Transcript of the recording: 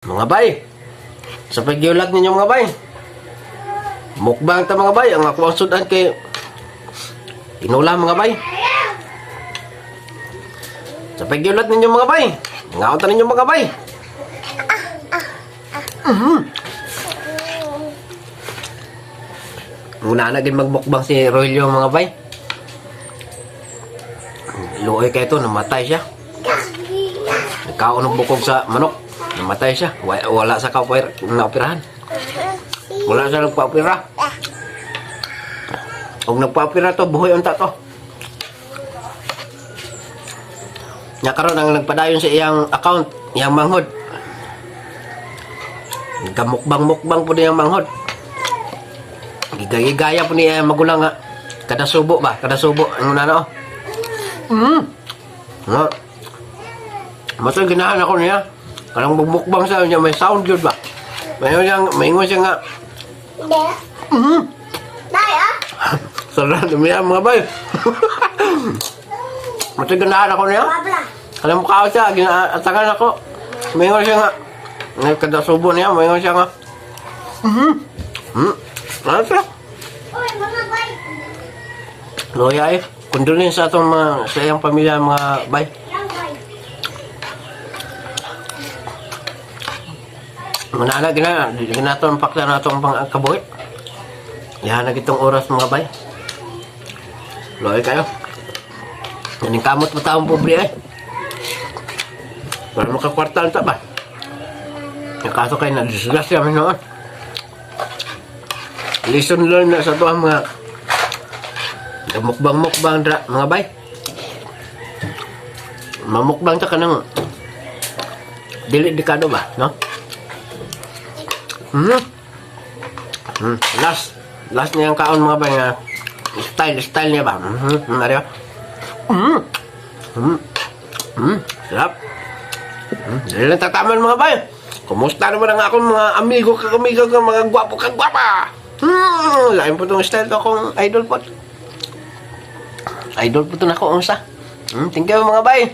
Mga bay, sa pagyulat ninyo mga bay, mukbang ta mga bay, ang ako ang sudan kay tinula mga bay. Sa pagyulat ninyo mga bay, ngaon ta ninyo mga bay. Muna na din magbukbang si Rogelio mga bay. Luoy kayo to, namatay siya. Nagkaon ng bukog sa manok. Namatay siya. Wala sa naoperahan. Wala sa nagpa-opera. Kung nagpa-opera to, buhay unta to. Nakaroon ang nagpadayon sa iyang account, iyang manghod. Nagkamukbang-mukbang po niyang manghod. Gigaya po niya magulang nga. Kada subo ba? Kada subo. Ang una na oh. No. Masal ginahan ako niya. Kanang bukbang sa niya, may sound yun ba? Maingon siya nga. Sarap dumi yan mga bay. Masal ginahan ako niya. Kanang mukha siya, ginaatangan ako. Maingon siya nga. Kada subo niya, maingon siya nga. Ano siya? Loya eh. Kundulin sa itong mga, sa iyang pamilya mga bay. Manala ginato ang pakla na itong pangkabuhit. Yahanag itong oras mga bay. Loy kayo. Yaning kamot mo taong pobre eh. Para makakwartal ta ba? Yung kaso kayo na-disgust kami noon. Lesson learned na sa ito ang mga mukbang-mukbang mga bay. Mamukbang ta ka ng dili-dikado ba, no? Last niya ang kaon mga bay nga style niya ba? Nariyo? Sarap. Dili lang tataman mga bay. Kumusta naman ang akong mga amigo kakamigo ka mga gwapo kagwapa? Lain po itong style to akong idol po. Idol po ito na ako unsa. Thank you mga bay.